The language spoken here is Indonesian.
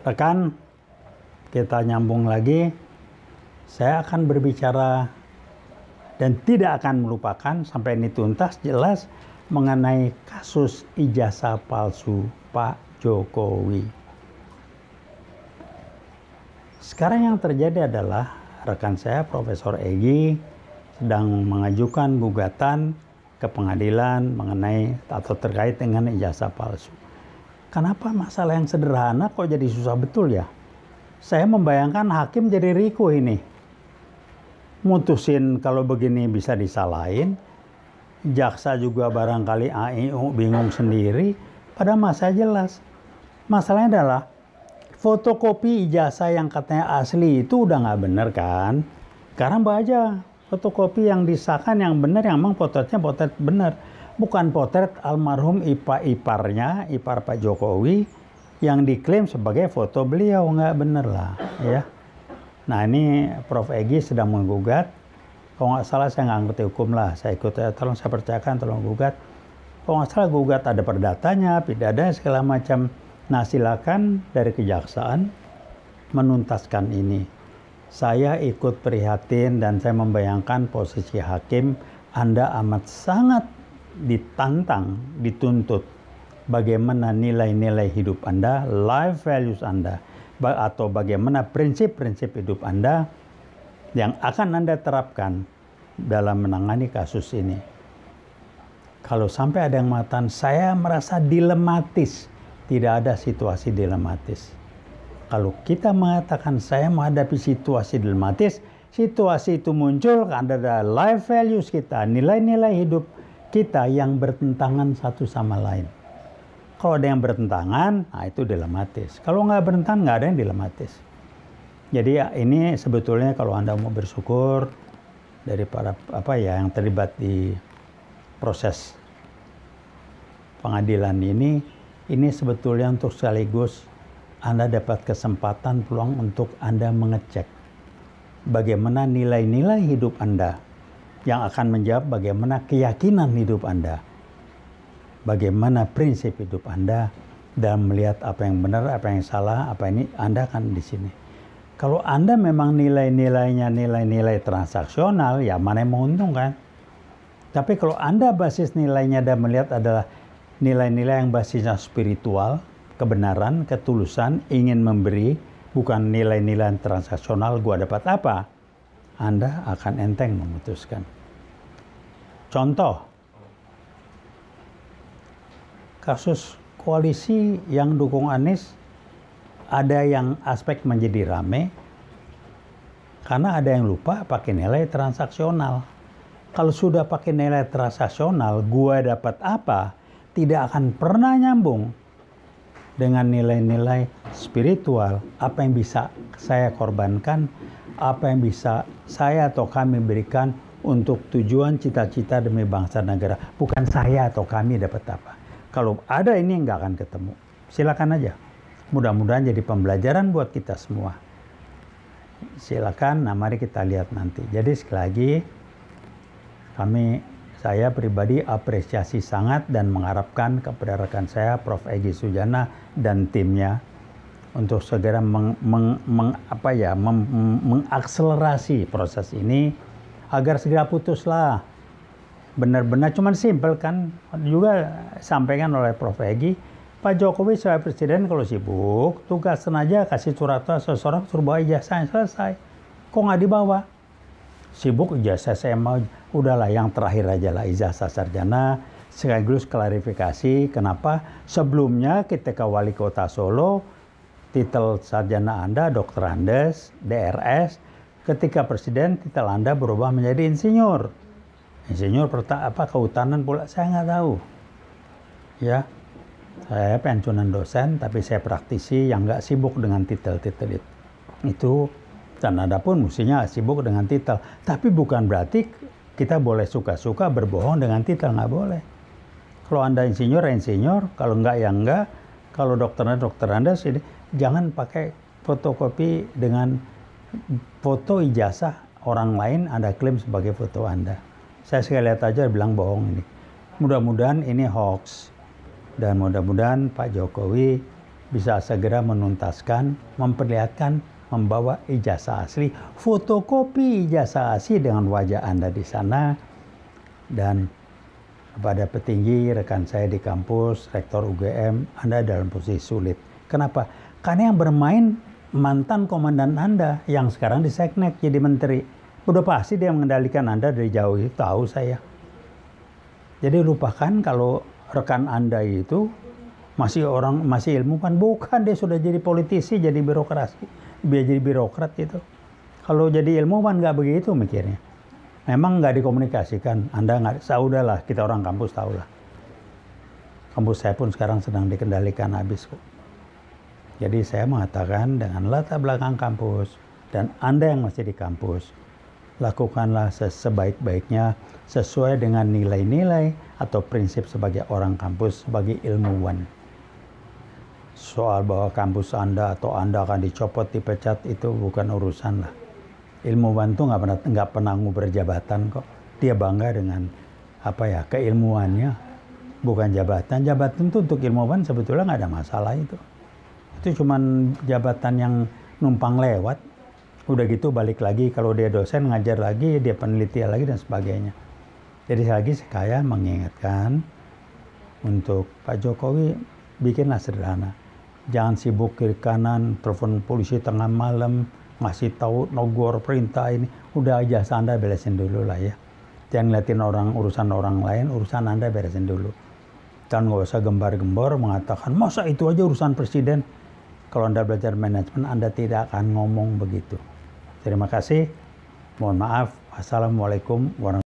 Rekan, kita nyambung lagi. Saya akan berbicara dan tidak akan melupakan sampai ini tuntas jelas mengenai kasus ijazah palsu Pak Jokowi. Sekarang yang terjadi adalah rekan saya Profesor Egy sedang mengajukan gugatan ke pengadilan mengenai atau terkait dengan ijazah palsu. Kenapa masalah yang sederhana kok jadi susah betul ya? Saya membayangkan hakim jadi riku ini. Mutusin kalau begini bisa disalahin. Jaksa juga barangkali AIU bingung sendiri. Padahal masalah jelas. Masalahnya adalah fotokopi ijazah yang katanya asli itu udah nggak bener kan? Sekarang baca fotokopi yang disahkan yang benar, yang memang potretnya potret benar. Bukan potret almarhum ipar-iparnya, ipar Pak Jokowi yang diklaim sebagai foto beliau. Nggak bener lah ya. Nah ini Prof. Egy sedang menggugat. Kalau nggak salah saya nggak ngerti hukum lah. Saya ikut, tolong saya percayakan, tolong gugat. Kalau nggak salah gugat ada perdatanya, pidana segala macam. Nah silakan dari kejaksaan menuntaskan ini. Saya ikut prihatin dan saya membayangkan posisi hakim. Anda amat sangat ditantang, dituntut bagaimana nilai-nilai hidup Anda, life values Anda, atau bagaimana prinsip-prinsip hidup Anda yang akan Anda terapkan dalam menangani kasus ini. Kalau sampai ada yang mengatakan, saya merasa dilematis. Tidak ada situasi dilematis. Kalau kita mengatakan saya menghadapi situasi dilematis, situasi itu muncul karena ada life values kita, nilai-nilai hidup kita yang bertentangan satu sama lain. Kalau ada yang bertentangan, nah itu dilematis. Kalau nggak bertentangan, nggak ada yang dilematis. Jadi ya, ini sebetulnya kalau Anda mau bersyukur dari para yang terlibat di proses pengadilan ini sebetulnya untuk sekaligus Anda dapat kesempatan peluang untuk Anda mengecek bagaimana nilai-nilai hidup Anda yang akan menjawab bagaimana keyakinan hidup Anda, bagaimana prinsip hidup Anda, dan melihat apa yang benar, apa yang salah, apa ini Anda akan di sini. Kalau Anda memang nilai-nilainya nilai-nilai transaksional, ya mana yang menguntungkan. Tapi kalau Anda basis nilainya dan melihat adalah nilai-nilai yang basisnya spiritual, kebenaran, ketulusan, ingin memberi, bukan nilai-nilai transaksional, gua dapat apa? Anda akan enteng memutuskan. Contoh, kasus koalisi yang dukung Anies, ada yang aspek menjadi rame, karena ada yang lupa pakai nilai transaksional. Kalau sudah pakai nilai transaksional, gua dapat apa? Tidak akan pernah nyambung dengan nilai-nilai spiritual. Apa yang bisa saya korbankan, apa yang bisa saya atau kami berikan untuk tujuan cita-cita demi bangsa negara. Bukan saya atau kami dapat apa. Kalau ada ini nggak akan ketemu. Silakan aja. Mudah-mudahan jadi pembelajaran buat kita semua. Silakan, nah mari kita lihat nanti. Jadi sekali lagi, saya pribadi apresiasi sangat dan mengharapkan kepada rekan saya Prof. Egy Sujana dan timnya untuk segera mengakselerasi proses ini agar segera putuslah. Benar-benar cuman simpel kan, juga sampaikan oleh Prof. Egy, Pak Jokowi sebagai presiden kalau sibuk tugasan aja kasih surat seseorang suruh bawa ijazah, selesai. Kok nggak dibawa? Sibuk ijazah SMA, udahlah yang terakhir aja lah ijazah sarjana, sekaligus klarifikasi kenapa sebelumnya ketika wali kota Solo titel sarjana Anda Dr. Andes, DRS, ketika presiden titel Anda berubah menjadi insinyur. Insinyur kehutanan pula saya nggak tahu. Ya, saya pensiunan dosen tapi saya praktisi yang nggak sibuk dengan titel-titel itu. Dan ada pun mestinya sibuk dengan titel. Tapi bukan berarti kita boleh suka-suka berbohong dengan titel, nggak boleh. Kalau Anda insinyur, kalau enggak ya enggak. Kalau dokternya dokter Anda, jangan pakai fotokopi dengan foto ijazah orang lain Anda klaim sebagai foto Anda. Saya sekali lihat aja bilang bohong ini. Mudah-mudahan ini hoax. Dan mudah-mudahan Pak Jokowi bisa segera menuntaskan, memperlihatkan, membawa ijazah asli, fotokopi ijazah asli dengan wajah Anda di sana. Dan kepada petinggi rekan saya di kampus, Rektor UGM, Anda dalam posisi sulit. Kenapa? Karena yang bermain mantan komandan Anda yang sekarang di Seknek jadi menteri. Udah pasti dia mengendalikan Anda dari jauh, itu tahu saya. Jadi lupakan kalau rekan Anda itu masih ilmuwan, bukan, dia sudah jadi politisi, jadi birokrasi, dia jadi birokrat itu. Kalau jadi ilmuwan nggak begitu mikirnya. Memang nggak dikomunikasikan, Anda nggak, saudahlah, kita orang kampus tahulah. Kampus saya pun sekarang sedang dikendalikan habis kok. Jadi saya mengatakan dengan latar belakang kampus dan Anda yang masih di kampus, lakukanlah sebaik-baiknya sesuai dengan nilai-nilai atau prinsip sebagai orang kampus, sebagai ilmuwan. Soal bahwa kampus Anda atau Anda akan dicopot, dipecat, itu bukan urusan lah. Ilmuwan tuh nggak pernah ngubur jabatan kok. Dia bangga dengan keilmuannya, bukan jabatan. Jabatan tuh untuk ilmuwan sebetulnya nggak ada masalah itu. Itu cuman jabatan yang numpang lewat. Udah gitu balik lagi, kalau dia dosen ngajar lagi, dia peneliti lagi dan sebagainya. Jadi lagi saya mengingatkan untuk Pak Jokowi, bikinlah sederhana. Jangan sibuk kiri kanan, telepon polisi tengah malam, ngasih tahu nogor perintah ini. Udah aja Anda beresin dulu lah ya. Jangan ngeliatin urusan orang lain, urusan Anda beresin dulu. Jangan nggak usah gembar-gembor mengatakan, masa itu aja urusan presiden. Kalau Anda belajar manajemen, Anda tidak akan ngomong begitu. Terima kasih. Mohon maaf. Assalamualaikum warahmatullahi wabarakatuh.